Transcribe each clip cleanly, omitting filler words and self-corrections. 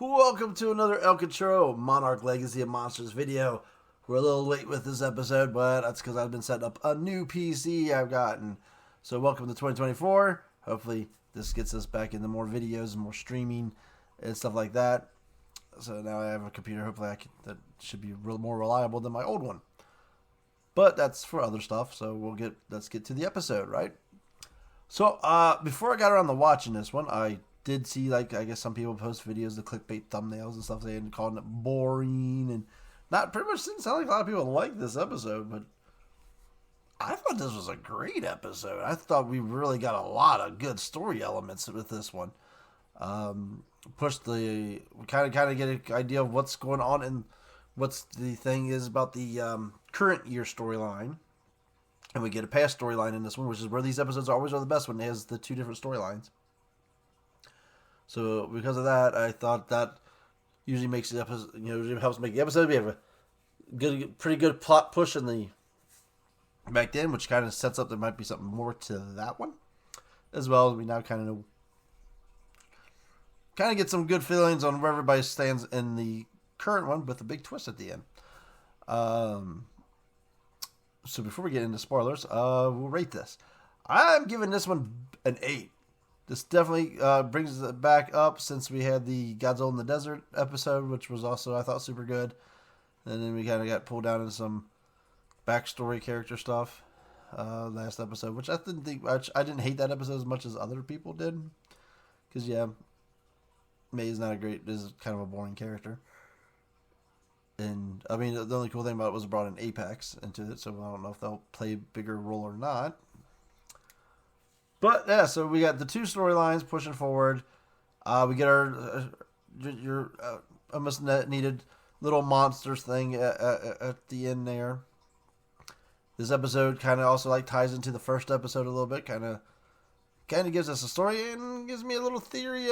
Welcome to another El Cachorro Monarch Legacy of Monsters video. We're a little late with this episode, but that's because I've been setting up a new PC I've gotten. So welcome to 2024. Hopefully this gets us back into more videos and more streaming and stuff like that. So now I have a computer, hopefully that should be more reliable than my old one. But that's for other stuff, so let's get to the episode, right? So before I got around to watching this one, I did see, like, I guess some people post videos, the clickbait thumbnails and stuff, they had calling it boring, and pretty much didn't sound like a lot of people liked this episode, but I thought this was a great episode. I thought we really got a lot of good story elements with this one. We kind of get an idea of what's going on and what's the thing is about the current year storyline, and we get a past storyline in this one, which is where these episodes always are the best when it has the two different storylines. So because of that, I thought that usually makes the episode, usually helps make the episode. We have a pretty good plot push in the back then, which kind of sets up there might be something more to that one, as well as we now kind of get some good feelings on where everybody stands in the current one with a big twist at the end. So before we get into spoilers, we'll rate this. I'm giving this one an 8. This definitely brings it back up since we had the Godzilla in the Desert episode, which was also, I thought, super good. And then we kind of got pulled down into some backstory character stuff last episode, which I didn't hate that episode as much as other people did. Because, yeah, May is kind of a boring character. And, I mean, the only cool thing about it was it brought in Apex into it, so I don't know if they'll play a bigger role or not. But, yeah, so we got the two storylines pushing forward. We get your almost needed little monsters thing at the end there. This episode kind of also ties into the first episode a little bit. Kind of gives us a story and gives me a little theory.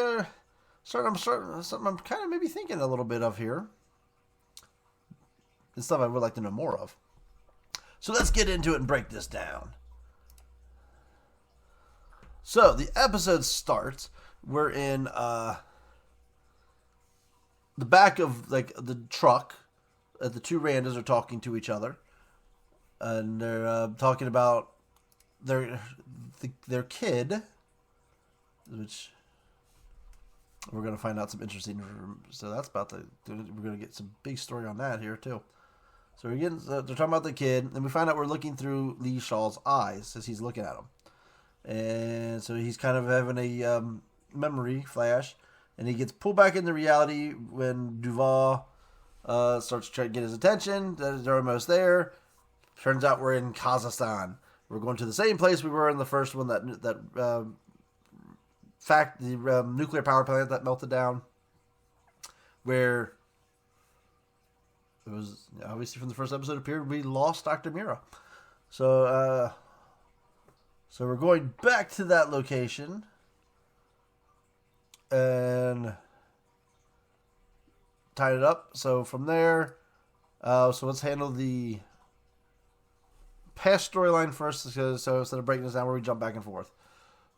Something I'm kind of maybe thinking a little bit of here. And stuff I would like to know more of. So let's get into it and break this down. So, the episode starts, we're in the back of, the truck. The two randos are talking to each other. And they're talking about their kid, which we're going to find out some interesting. So, that's we're going to get some big story on that here, too. So, they're talking about the kid, and we find out we're looking through Lee Shaw's eyes as he's looking at him. And so he's kind of having a memory flash, and he gets pulled back into reality when Duval starts trying to get his attention. They're almost there. Turns out we're in Kazakhstan. We're going to the same place we were in the first one, the nuclear power plant that melted down, where it was obviously from the first episode appeared we lost Dr. Mira. So we're going back to that location, and tied it up. So from there, so let's handle the past storyline first. So instead of breaking this down, where we jump back and forth.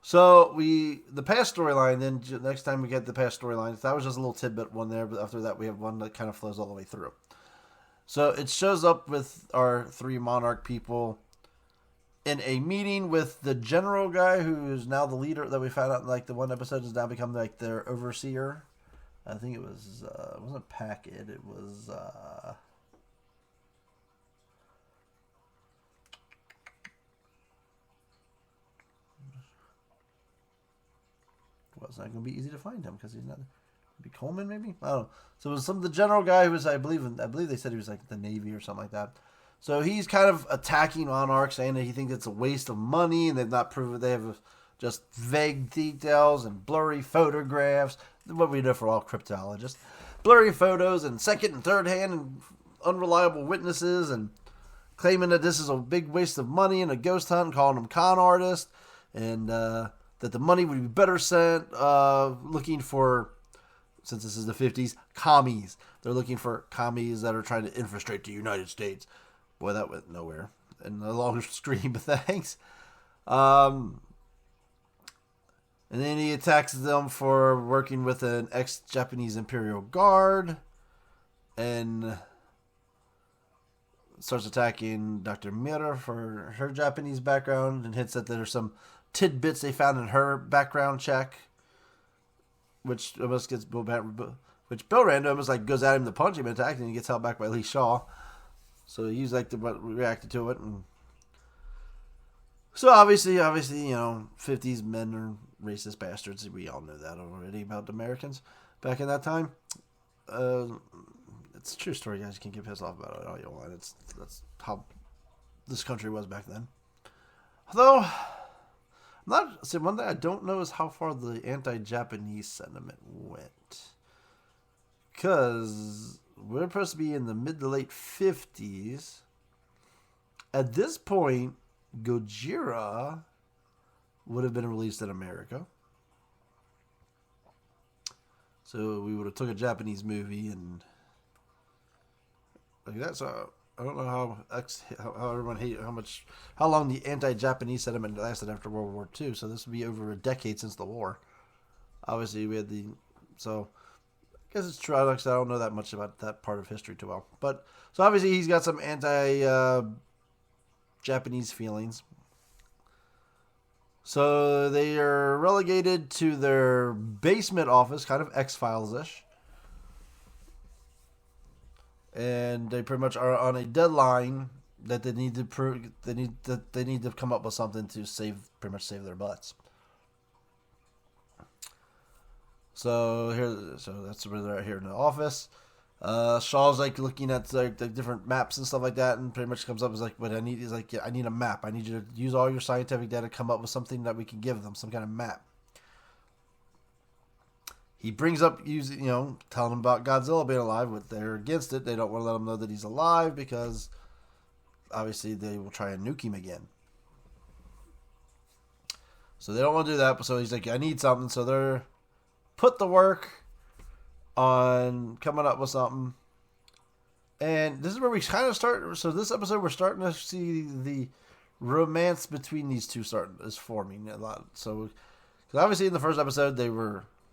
So the past storyline. Then next time we get the past storyline, that was just a little tidbit one there. But after that, we have one that kind of flows all the way through. So it shows up with our three Monarch people in a meeting with the general guy who is now the leader that we found out the one episode has now become their overseer. I think it wasn't Packard, it was it's not going to be easy to find him because he's not. Maybe Coleman, maybe, I don't know. So it was the general guy who was, I believe they said he was the Navy or something like that. So he's kind of attacking Monarch, saying that he thinks it's a waste of money and they've not proven they have just vague details and blurry photographs. What we do for all cryptologists. Blurry photos and second and third hand and unreliable witnesses, and claiming that this is a big waste of money and a ghost hunt, and calling them con artists, and that the money would be better spent looking for, since this is the 50s, commies. They're looking for commies that are trying to infiltrate the United States. Boy, that went nowhere. In the long stream of things. And then he attacks them for working with an ex-Japanese Imperial Guard. And starts attacking Dr. Mira for her Japanese background. And hints that there's some tidbits they found in her background check. Which almost gets Bill Rando almost like goes at him to punch him and attack him. And he gets held back by Lee Shaw. So he's like reacted to it. And so obviously, 50s men are racist bastards. We all know that already about Americans back in that time. It's a true story, guys. You can get pissed off about it all you want. That's how this country was back then. Although, one thing I don't know is how far the anti-Japanese sentiment went. Because we're supposed to be in the mid to late 50s. At this point, Gojira would have been released in America. So we would have took a Japanese movie and like that. So I don't know how everyone hated how long the anti-Japanese sentiment lasted after World War II. So this would be over a decade since the war. Obviously, we had so I guess it's true. I don't know that much about that part of history too well. But so obviously he's got some anti-Japanese feelings. So they are relegated to their basement office, kind of X-Files-ish. And they pretty much are on a deadline that they need to they need to come up with something to pretty much save their butts. So that's where they're at here in the office. Shaw's like looking at like the different maps and stuff like that, and pretty much comes up as like, "What I need is like, I need a map. I need you to use all your scientific data, come up with something that we can give them, some kind of map." He brings up telling them about Godzilla being alive, but they're against it. They don't want to let him know that he's alive because obviously they will try and nuke him again. So they don't want to do that. So he's like, "I need something." So they're put the work on coming up with something. And this is where we kind of start. So this episode, we're starting to see the romance between these two is forming a lot. So, because obviously in the first episode,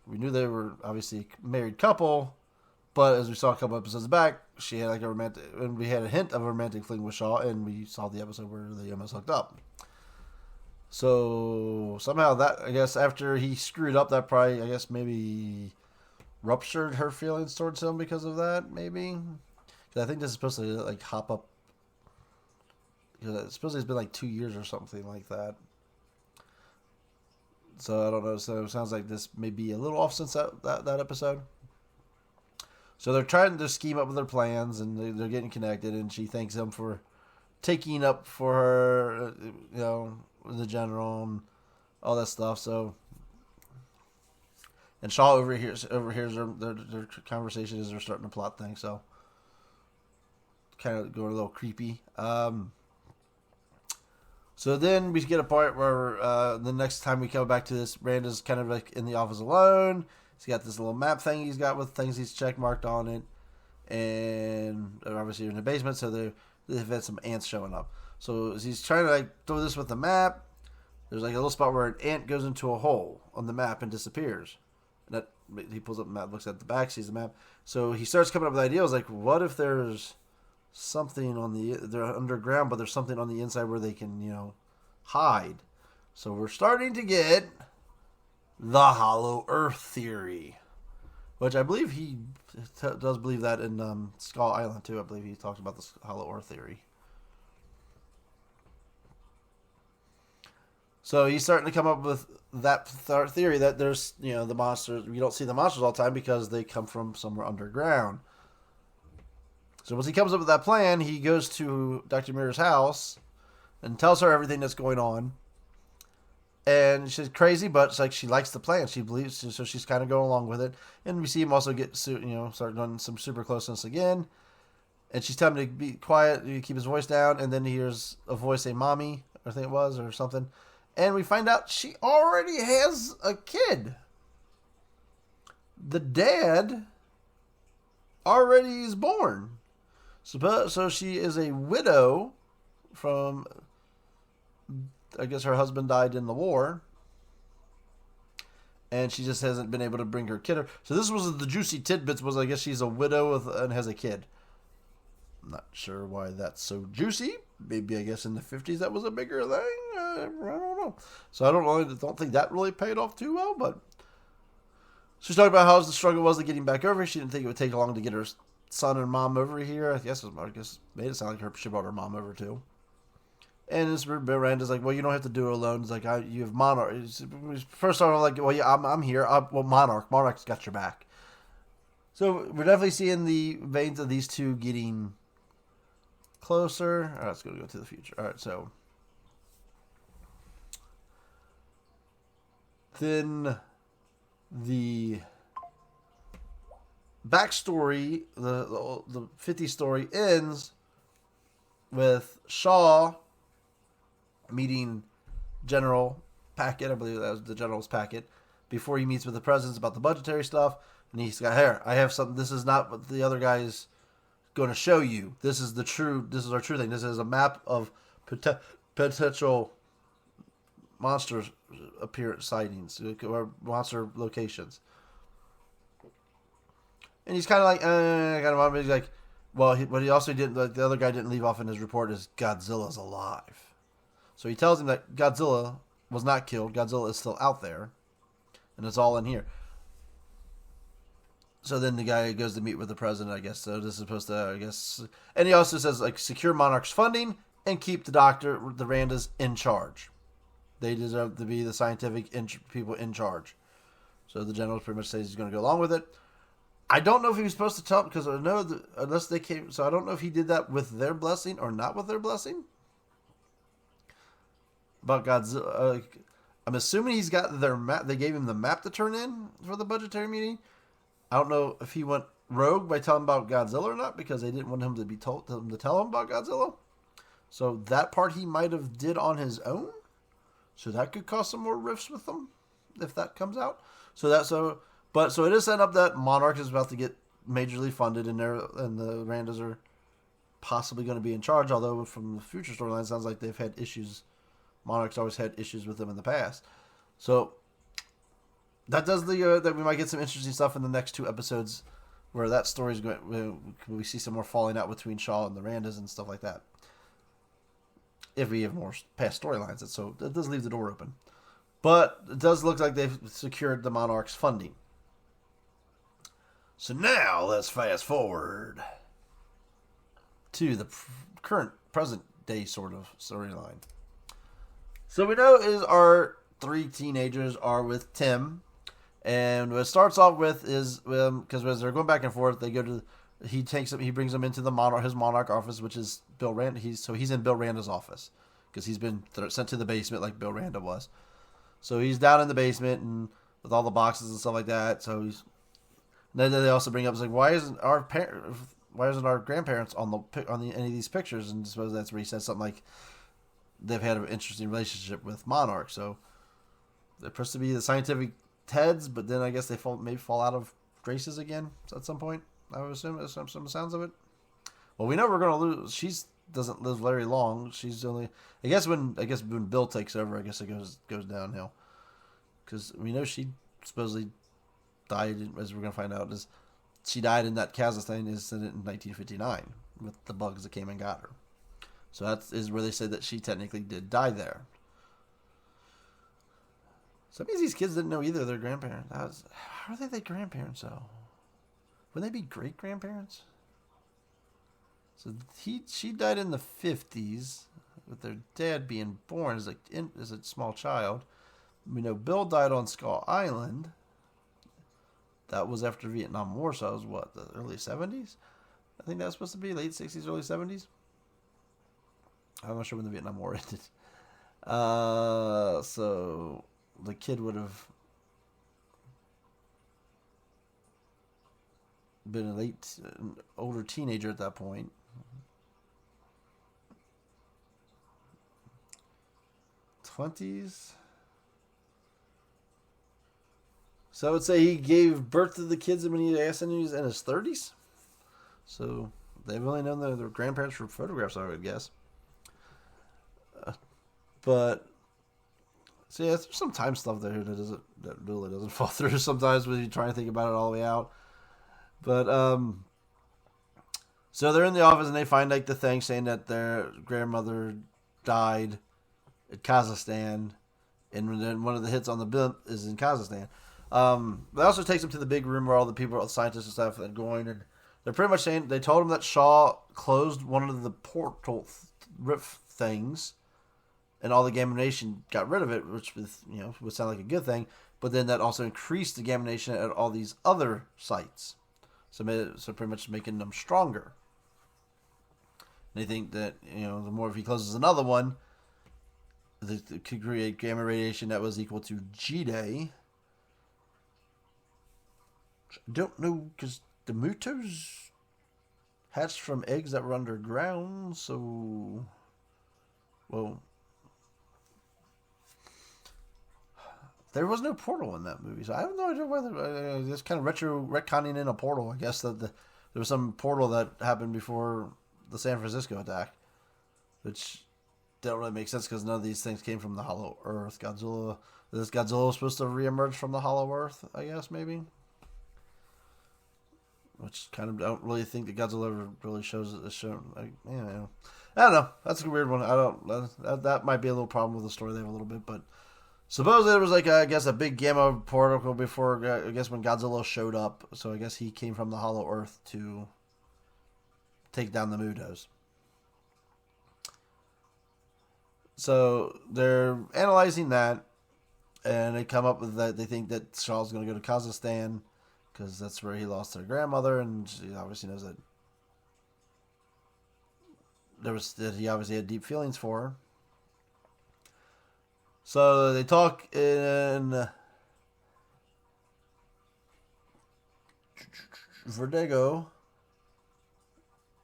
we knew they were obviously a married couple. But as we saw a couple episodes back, she had like a romantic, and we had a hint of a romantic fling with Shaw, and we saw the episode where they almost hooked up. So somehow that, I guess, after he screwed up, that probably, I guess, maybe ruptured her feelings towards him because of that, maybe. Because I think this is supposed to like hop up. Because supposedly it's been like 2 years or something like that. So I don't know. So it sounds like this may be a little off since that episode. So they're trying to scheme up with their plans, and they're getting connected, and she thanks him for taking up for her, the general and all that stuff. So, and Shaw overhears their conversation as they're starting to plot things. So, kind of going a little creepy. So then we get a part where the next time we come back to this, Randa's kind of like in the office alone. He's got this little map thing he's got with things he's check marked on it, and they're obviously in the basement. So they've had some ants showing up. So as he's trying to like throw this with the map, there's like a little spot where an ant goes into a hole on the map and disappears. And that he pulls up the map, looks at the back, sees the map. So he starts coming up with ideas like, what if there's something they're underground, but there's something on the inside where they can, hide. So we're starting to get the Hollow Earth theory, which I believe he does believe that in Skull Island too. I believe he talks about the Hollow Earth theory. So he's starting to come up with that theory that there's, the monsters. You don't see the monsters all the time because they come from somewhere underground. So once he comes up with that plan, he goes to Dr. Mirror's house and tells her everything that's going on. And she's crazy, but it's like she likes the plan. She believes, so she's kind of going along with it. And we see him also get, start doing some super closeness again. And she's telling him to be quiet, keep his voice down. And then he hears a voice say, "Mommy," I think it was, or something. And we find out she already has a kid. The dad already is born. So she is a widow from, I guess her husband died in the war. And she just hasn't been able to bring her kid up. So this was the juicy tidbits was, I guess she's a widow and has a kid. I'm not sure why that's so juicy. Maybe, I guess, in the 50s that was a bigger thing. I don't know. So I don't think that really paid off too well. But she's talking about how the struggle was to getting back over. She didn't think it would take long to get her son and mom over here. I guess made it sound like she brought her mom over too. And this Miranda's like, "Well, you don't have to do it alone." It's like, "You have Monarch." First off, I'm like, "Well, yeah, I'm here. Well, Monarch's got your back." So we're definitely seeing the veins of these two getting closer. All right, let's go to the future. All right, so then the backstory, the 50 story ends with Shaw meeting General Packett. I believe that was the General's Packett before he meets with the presidents about the budgetary stuff. And he's got, "Here, I have something. This is not what the other guy is going to show you. This is our true thing. This is a map of potential monster appearance sightings or monster locations." And he's kind of like, he's like, well, what he also didn't, the other guy didn't leave off in his report is Godzilla's alive. So he tells him that Godzilla was not killed. Godzilla is still out there. And it's all in here. So then the guy goes to meet with the president, I guess. So this is supposed to, I guess. And he also says, like, secure Monarch's funding and keep the Randas in charge. They deserve to be the scientific people in charge. So the general pretty much says he's going to go along with it. I don't know if he was supposed to tell, because I know that unless they came. So I don't know if he did that with their blessing or not with their blessing. But Godzilla, I'm assuming he's got their map. They gave him the map to turn in for the budgetary meeting. I don't know if he went rogue by telling about Godzilla or not, because they didn't want him to be told to tell him about Godzilla. So that part he might have did on his own. So that could cause some more rifts with them if that comes out. So it is set up that Monarch is about to get majorly funded, and the Randas are possibly going to be in charge. Although from the future storyline, it sounds like they've had issues. Monarch's always had issues with them in the past. So that does that we might get some interesting stuff in the next two episodes, where that story is going. We see some more falling out between Shaw and the Randas and stuff like that. If we have more past storylines, so it does leave the door open. But it does look like they've secured the Monarch's funding. So now let's fast forward to the current present day sort of storyline. So we know is our three teenagers are with Tim, and what it starts off with is because as they're going back and forth, they go to he brings them into his Monarch office, which is Bill Rand. He's in Bill Randa's office because he's been sent to the basement like Bill Randa was. So he's down in the basement and with all the boxes and stuff like that. So then they also bring up, it's like, why isn't our grandparents on any of these pictures? And I suppose that's where he says something like they've had an interesting relationship with Monarch. So they're supposed to be the scientific heads, but then I guess they maybe fall out of graces again at some point. I would assume some sounds of it. Well, we know we're going to lose. She doesn't live very long. She's only, I guess when Bill takes over, I guess it goes downhill. Because we know she supposedly died, as we're going to find out, is she died in that Kazakhstan incident in 1959 with the bugs that came and got her. So that is where they say that she technically did die there. So that means these kids didn't know either of their grandparents. How are they grandparents, though? Wouldn't they be great-grandparents? So she died in the 50s, with their dad being born as a small child. We know Bill died on Skull Island. That was after Vietnam War, so that was the early 70s? I think that's supposed to be late 60s, early 70s. I'm not sure when the Vietnam War ended. So the kid would have been an older teenager at that point. '20s. So I would say he gave birth to the kids when he was in his 30s. So they've only known their grandparents from photographs, I would guess. But so yeah, there's some time stuff there that really doesn't fall through sometimes when you try to think about it all the way out. But so they're in the office and they find like the thing saying that their grandmother died in Kazakhstan, and then one of the hits on the blimp is in Kazakhstan. They also takes them to the big room where all the people, all the scientists and stuff, are going, and they're pretty much saying they told him that Shaw closed one of the portal rift things, and all the gamma radiation got rid of it, which would sound like a good thing. But then that also increased the gamma radiation at all these other sites, so pretty much making them stronger. They think that the more if he closes another one, they could create gamma radiation that was equal to G-Day. I don't know, because the Mutos hatched from eggs that were underground, so... Well... There was no portal in that movie, so I have no idea whether... It's kind of retconning in a portal. I guess that there was some portal that happened before the San Francisco attack, which don't really make sense because none of these things came from the Hollow Earth. Godzilla was supposed to reemerge from the Hollow Earth, I guess, maybe? Which kind of don't really think that Godzilla ever really shows it. I don't know. That's a weird one. That might be a little problem with the story there a little bit, but supposedly there was I guess a big gamma particle before, I guess when Godzilla showed up. So I guess he came from the Hollow Earth to take down the Mutos. So they're analyzing that, and they come up with that. They think that Shaw's going to go to Kazakhstan, because that's where he lost their grandmother, and she obviously knows that he obviously had deep feelings for her. So they talk in Vertigo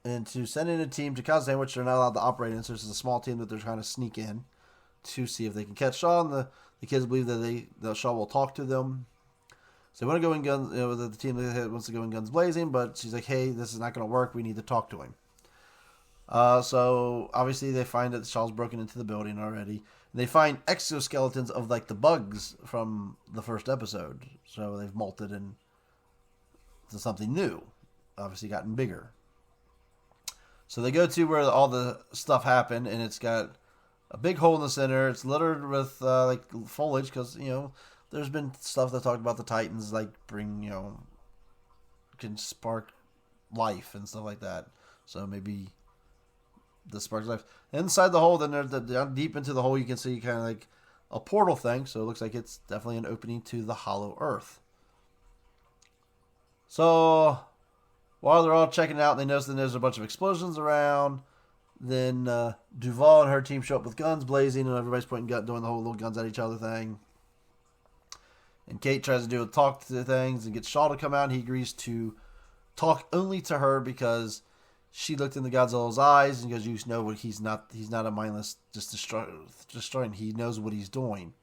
into sending a team to Kazakhstan, which they're not allowed to operate in. So this is a small team that they're trying to sneak in to see if they can catch Shaw. And the kids believe that Shaw will talk to them. So they want to go in guns. The team wants to go in guns blazing, but she's like, "Hey, this is not going to work. We need to talk to him." So obviously they find that Shaw's broken into the building already. And they find exoskeletons of the bugs from the first episode. So they've molted into something new, obviously gotten bigger. So they go to where all the stuff happened, and it's got a big hole in the center. It's littered with foliage because there's been stuff that talked about the Titans can spark life and stuff like that. So maybe the sparks life. Inside the hole, then down deep into the hole, you can see kind of a portal thing. So it looks like it's definitely an opening to the Hollow Earth. So while they're all checking it out, they notice that there's a bunch of explosions around. Then Duval and her team show up with guns blazing, and everybody's doing the whole little guns at each other thing. And Kate tries to talk to things and gets Shaw to come out, and he agrees to talk only to her because she looked into Godzilla's eyes and goes, "You know what? He's not a mindless just destroying. He knows what he's doing."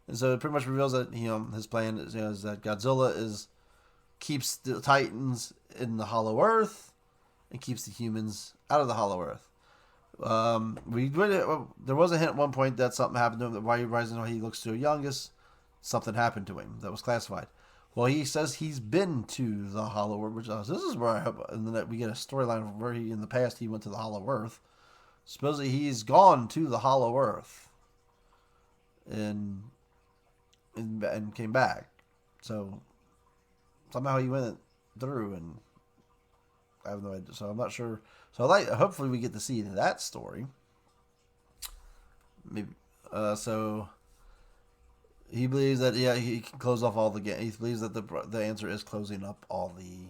And so it pretty much reveals that his plan is that Godzilla keeps the Titans in the Hollow Earth and keeps the humans out of the Hollow Earth. There was a hint at one point that something happened to him. That why he looks so youngest. Something happened to him that was classified. Well, he says he's been to the Hollow Earth, which this is where I hope, and then we get a storyline of where in the past he went to the Hollow Earth. Supposedly he's gone to the Hollow Earth and came back. So somehow he went through, and I have no idea. So I'm not sure. So hopefully we get to see that story. Maybe so. He believes that he can close off all the games. He believes that the answer is closing up all the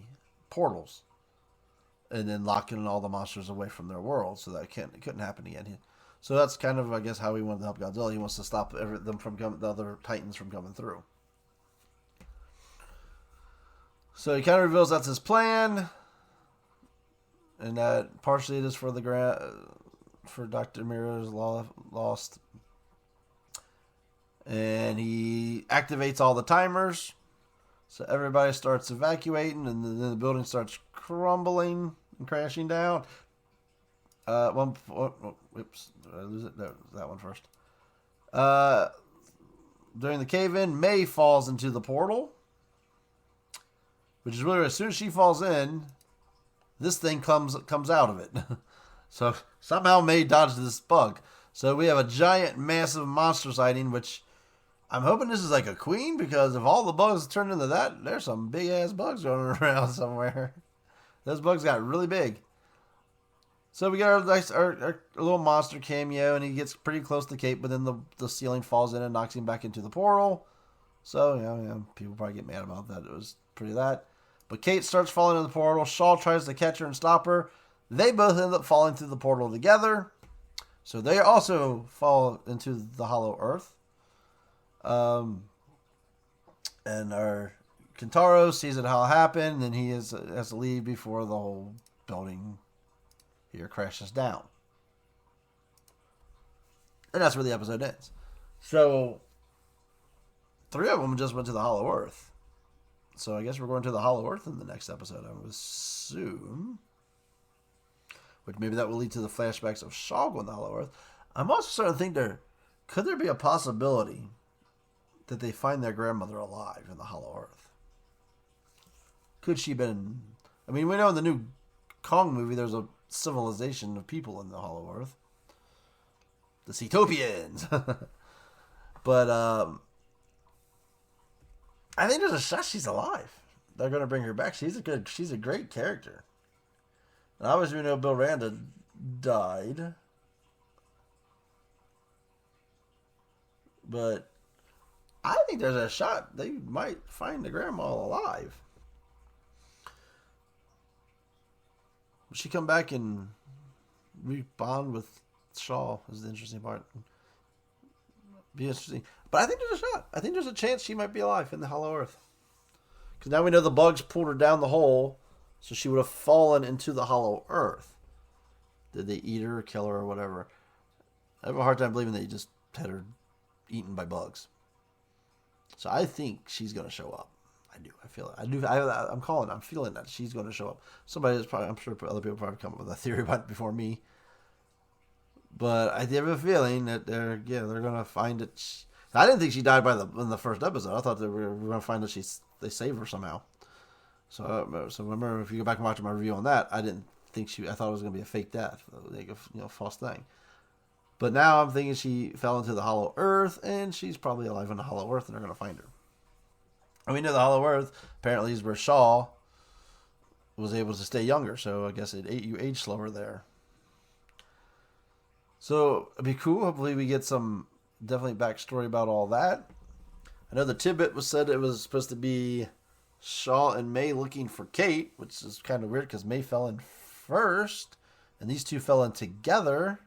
portals. and then locking all the monsters away from their world, so that it couldn't happen again. So that's kind of, I guess, how he wanted to help Godzilla. He wants to stop the other Titans from coming through. So he kind of reveals that's his plan, and that partially it is for for Dr. Miro's lost. And he activates all the timers, so everybody starts evacuating, and then the building starts crumbling and crashing down. Whoops, did I lose it? No, that one first. During the cave-in, May falls into the portal, which is really, as soon as she falls in, this thing comes out of it. So somehow May dodged this bug. So we have a giant, massive monster sighting, which I'm hoping this is like a queen, because if all the bugs turn into that, there's some big-ass bugs running around somewhere. Those bugs got really big. So we got our little monster cameo, and he gets pretty close to Kate, but then the ceiling falls in and knocks him back into the portal. So, people probably get mad about that. It was pretty that. But Kate starts falling in the portal. Shaw tries to catch her and stop her. They both end up falling through the portal together. So they also fall into the Hollow Earth. And our Kentaro sees it how it happened, and he has to leave before the whole building here crashes down. And that's where the episode ends. So 3 of them just went to the Hollow Earth. So I guess we're going to the Hollow Earth in the next episode, I would assume. Which maybe that will lead to the flashbacks of Shaw going to the Hollow Earth. I'm also starting to think could there be a possibility that they find their grandmother alive in the Hollow Earth? Could she been... I mean, we know in the new Kong movie there's a civilization of people in the Hollow Earth. The Ceetopians. But I think there's a shot she's alive. They're going to bring her back. She's a great character. And obviously we know Bill Randa died. But I think there's a shot they might find the grandma alive. Will she come back and rebond with Shaw is the interesting part. Be interesting. But I think there's a shot. I think there's a chance she might be alive in the Hollow Earth. Because now we know the bugs pulled her down the hole, so she would have fallen into the Hollow Earth. Did they eat her or kill her or whatever? I have a hard time believing they just had her eaten by bugs. So I think she's going to show up. I do. I feel it. I'm feeling that she's going to show up. I'm sure other people probably come up with a theory about it before me. But I have a feeling that they're going to find it. I didn't think she died in the first episode. I thought they were going to find that they save her somehow. So remember, if you go back and watch my review on that, I didn't think I thought it was going to be a fake death, like a false thing. But now I'm thinking she fell into the Hollow Earth, and she's probably alive in the Hollow Earth, and they're going to find her. And we know the Hollow Earth apparently is where Shaw was able to stay younger, so I guess you age slower there. So it'd be cool. Hopefully we get some definitely backstory about all that. I know the tidbit was said it was supposed to be Shaw and May looking for Kate, which is kind of weird because May fell in first, and these two fell in together.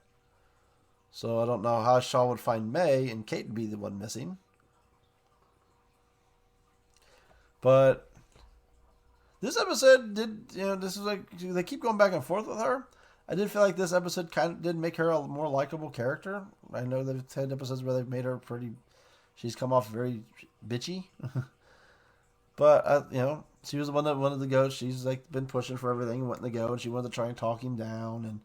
So I don't know how Shaw would find May and Kate would be the one missing. But this episode this is like, they keep going back and forth with her. I did feel like this episode kind of did make her a more likable character. I know they've had episodes where they've made her she's come off very bitchy. But, she was the one that wanted to go. She's like been pushing for everything and wanting to go, and she wanted to try and talk him down, and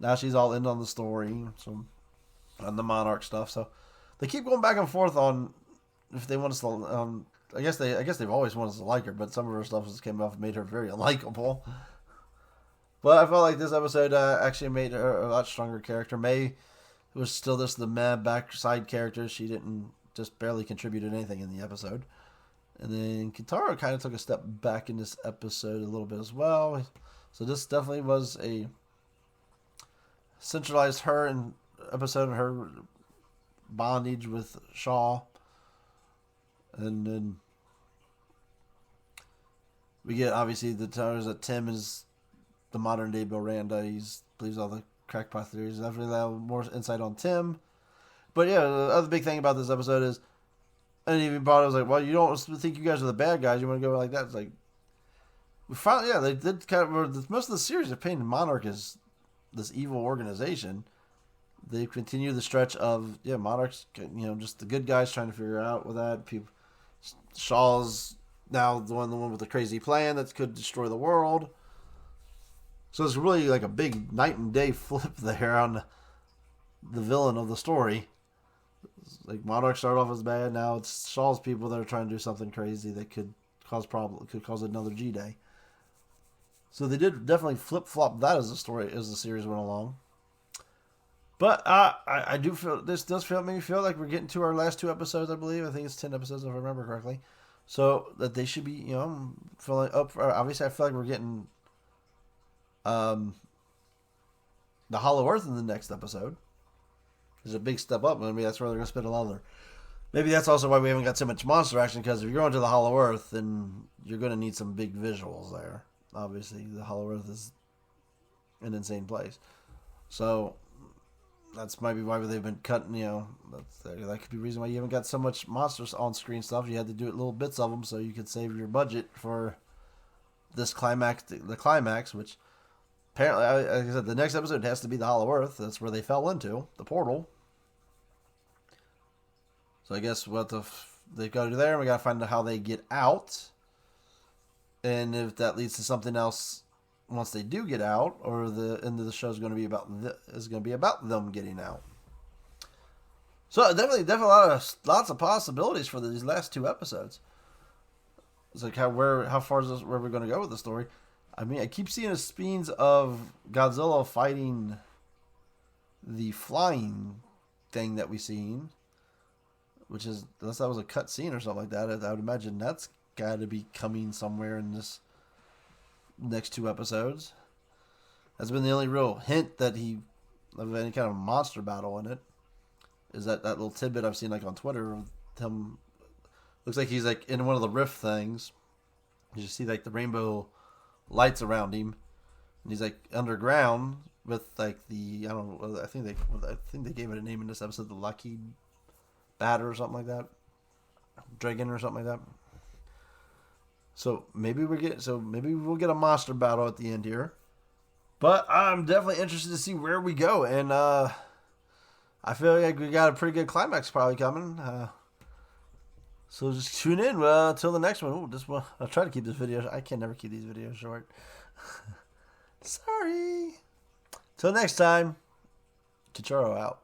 now she's all in on the story, so on the Monarch stuff. So they keep going back and forth on if they want us to. I guess they've always wanted us to like her, but some of her stuff just came off and made her very unlikable. But I felt like this episode actually made her a lot stronger character. May was still just the mad backside character. She didn't just barely contribute anything in the episode. And then Kentaro kind of took a step back in this episode a little bit as well. So this definitely was a centralized episode of her bondage with Shaw. And then We get obviously the tells that Tim is the modern day Bill Randa. He believes all the crackpot theories. Definitely have more insight on Tim. But yeah, the other big thing about this episode is, and even brought it was like, well, you don't think you guys are the bad guys. You want to go like that? It's like, we finally, yeah, they did kind of, most of the series have painted Monarch as this evil organization. They continue the stretch of, yeah, Monarch's, just the good guys trying to figure out with that. People, Shaw's now the one with the crazy plan that could destroy the world. So it's really like a big night and day flip there on the villain of the story. Like Monarch started off as bad, now it's Shaw's people that are trying to do something crazy that could cause another G-Day. So they did definitely flip flop that as the series went along. But I do feel this does make me feel like we're getting to our last 2 episodes. I believe, I think it's 10 episodes if I remember correctly. So that they should be, I'm feeling up. Obviously, I feel like we're getting the Hollow Earth in the next episode. There's a big step up. Maybe that's where they're going to spend a lot of their. Maybe that's also why we haven't got so much monster action, because if you're going to the Hollow Earth, then you're going to need some big visuals there. Obviously, the Hollow Earth is an insane place. So that's maybe why they've been cutting, that could be the reason why you haven't got so much monsters on screen stuff. You had to do little bits of them so you could save your budget for this the climax, which apparently, like I said, the next episode has to be the Hollow Earth. That's where they fell into, the portal. So I guess what they've got to do there, and we got to find out how they get out, and if that leads to something else once they do get out, or the end of the show is going to be about them getting out. So definitely lots of possibilities for these last 2 episodes. It's like how far is this? Where we're going to go with the story? I mean, I keep seeing scenes of Godzilla fighting the flying thing that we've seen, which is, unless that was a cut scene or something like that, I would imagine that's got to be coming somewhere in this next 2 episodes. That's been the only real hint that of any kind of monster battle in it. Is that little tidbit I've seen like on Twitter of him? Looks like he's like in one of the rift things. You just see like the rainbow lights around him, and he's like underground with like the, I don't know, I think they gave it a name in this episode, the Lucky Batter or something like that, Dragon or something like that. So maybe we'll get a monster battle at the end here. But I'm definitely interested to see where we go, and I feel like we got a pretty good climax probably coming. So just tune in till the next one. I'll try to keep this video. I can never keep these videos short. Sorry. Till next time. Cachorro out.